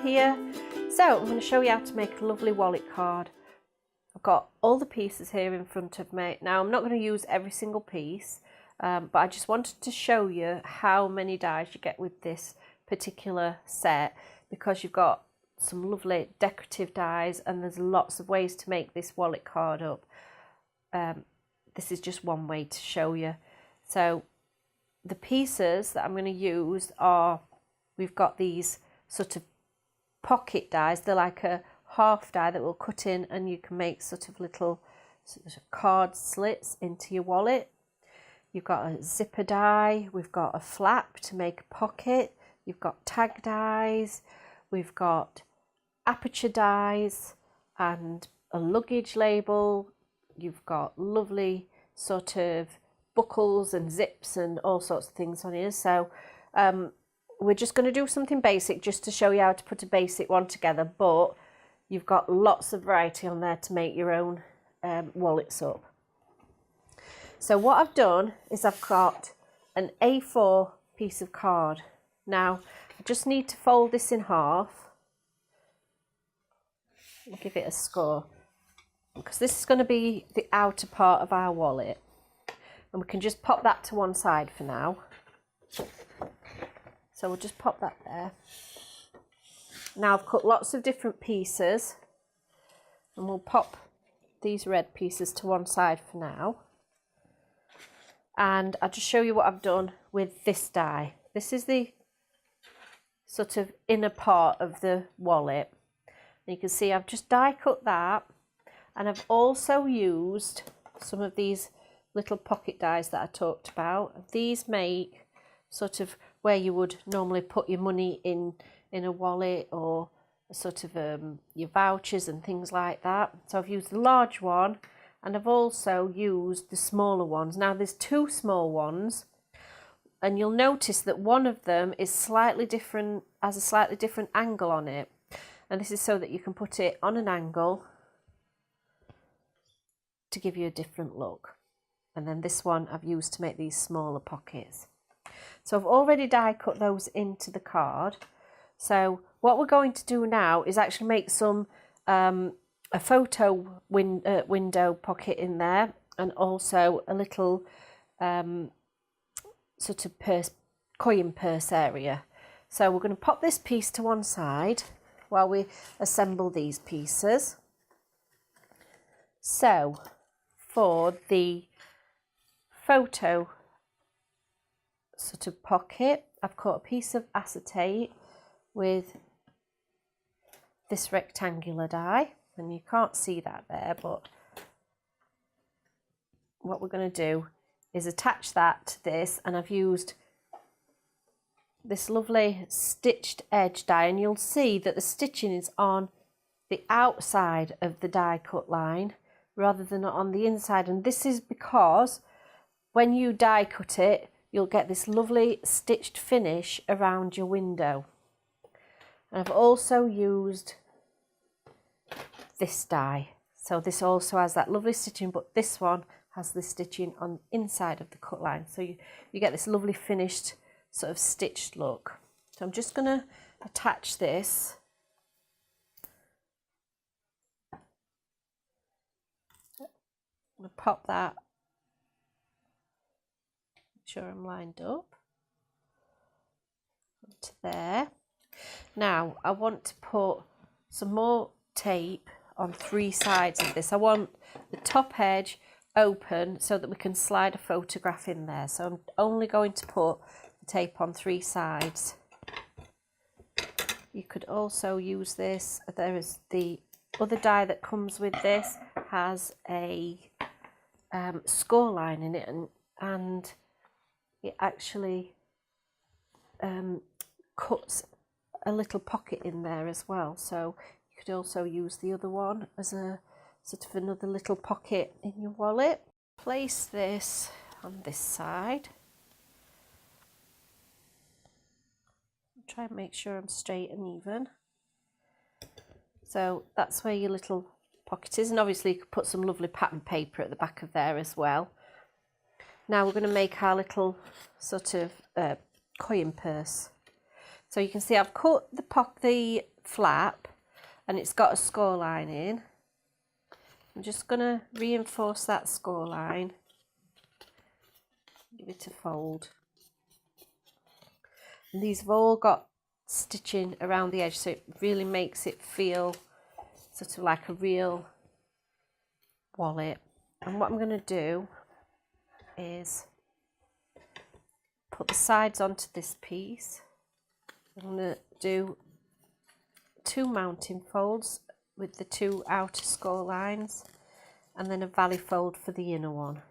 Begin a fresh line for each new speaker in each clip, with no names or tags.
here. So I'm going to show you how to make a lovely wallet card. I've got all the pieces here in front of me. Now I'm not going to use every single piece, but I just wanted to show you how many dies you get with this particular set, because you've got some lovely decorative dies and there's lots of ways to make this wallet card up. This is just one way to show you. So the pieces that I'm going to use are, we've got these sort of pocket dies. They're like a half die that will cut in and you can make sort of little card slits into your wallet. You've got a zipper die, we've got a flap to make a pocket, you've got tag dies, we've got aperture dies and a luggage label. You've got lovely sort of buckles and zips and all sorts of things on here. So we're just going to do something basic just to show you how to put a basic one together, but you've got lots of variety on there to make your own wallets up. So what I've done is I've got an A4 piece of card. Now I just need to fold this in half and give it a score, because this is going to be the outer part of our wallet, and we can just pop that to one side for now. So we'll just pop that there. Now I've cut lots of different pieces and we'll pop these red pieces to one side for now. And I'll just show you what I've done with this die. This is the sort of inner part of the wallet. And you can see I've just die cut that, and I've also used some of these little pocket dies that I talked about. These make sort of where you would normally put your money in a wallet, or sort of your vouchers and things like that. So I've used the large one and I've also used the smaller ones. Now there's two small ones, and you'll notice that one of them is slightly different, has a slightly different angle on it, and this is so that you can put it on an angle to give you a different look. And then this one I've used to make these smaller pockets. So I've already die cut those into the card. So what we're going to do now is actually make some a photo window pocket in there, and also a little sort of coin purse area. So we're going to pop this piece to one side while we assemble these pieces. So for the photo sort of pocket, I've cut a piece of acetate with this rectangular die, and you can't see that there, but what we're going to do is attach that to this, and I've used this lovely stitched edge die, and you'll see that the stitching is on the outside of the die cut line rather than on the inside, and this is because when you die cut it, you'll get this lovely stitched finish around your window. And I've also used this die. So this also has that lovely stitching, but this one has the stitching on the inside of the cut line. So you get this lovely finished sort of stitched look. So I'm just going to attach this. I'm going to pop that. Sure I'm lined up to there. Now I want to put some more tape on three sides of this. I want the top edge open so that we can slide a photograph in there. So I'm only going to put the tape on three sides. You could also use this. There is the other die that comes with this, has a score line in it, and it actually cuts a little pocket in there as well. So you could also use the other one as a sort of another little pocket in your wallet. Place this on this side. Try and make sure I'm straight and even. So that's where your little pocket is, and obviously you could put some lovely pattern paper at the back of there as well. Now we're going to make our little sort of coin purse. So you can see I've cut the flap and it's got a score line in. I'm just going to reinforce that score line. Give it a fold. And these have all got stitching around the edge, so it really makes it feel sort of like a real wallet. And what I'm going to do is put the sides onto this piece. I'm going to do 2 mounting folds with the 2 outer score lines and then a valley fold for the inner one.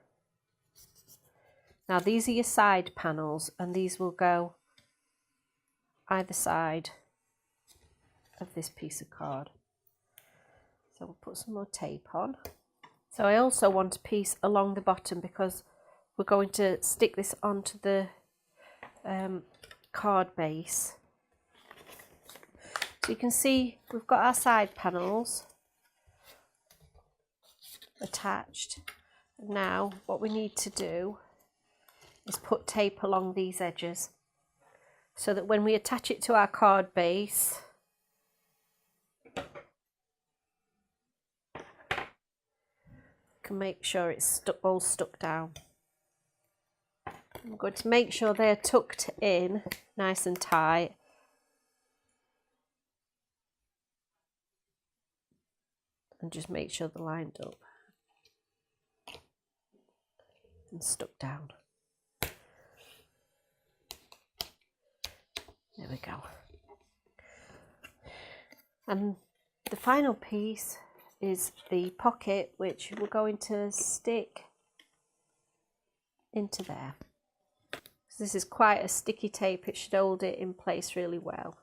Now these are your side panels and these will go either side of this piece of card. So we'll put some more tape on. So I also want a piece along the bottom because we're going to stick this onto the card base. So you can see we've got our side panels attached. Now what we need to do is put tape along these edges so that when we attach it to our card base, we can make sure it's all stuck down. I'm going to make sure they're tucked in nice and tight. And just make sure they're lined up and stuck down. There we go. And the final piece is the pocket, which we're going to stick into there. So this is quite a sticky tape, it should hold it in place really well.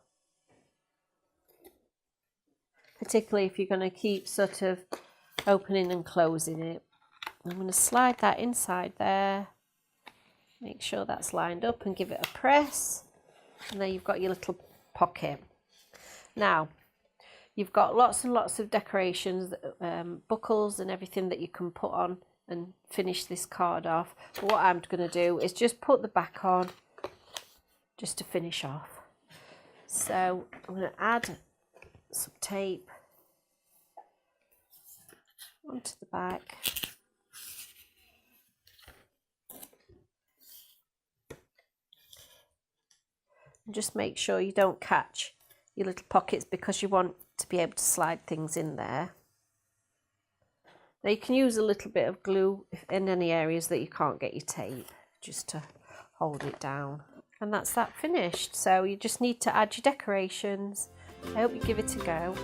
Particularly if you're going to keep sort of opening and closing it. I'm going to slide that inside there, make sure that's lined up and give it a press. And there you've got your little pocket. Now, you've got lots and lots of decorations, buckles and everything that you can put on and finish this card off. But what I'm going to do is just put the back on just to finish off. So I'm going to add some tape onto the back. And just make sure you don't catch your little pockets because you want to be able to slide things in there. Now you can use a little bit of glue in any areas that you can't get your tape, just to hold it down. And that's that finished. So you just need to add your decorations. I hope you give it a go.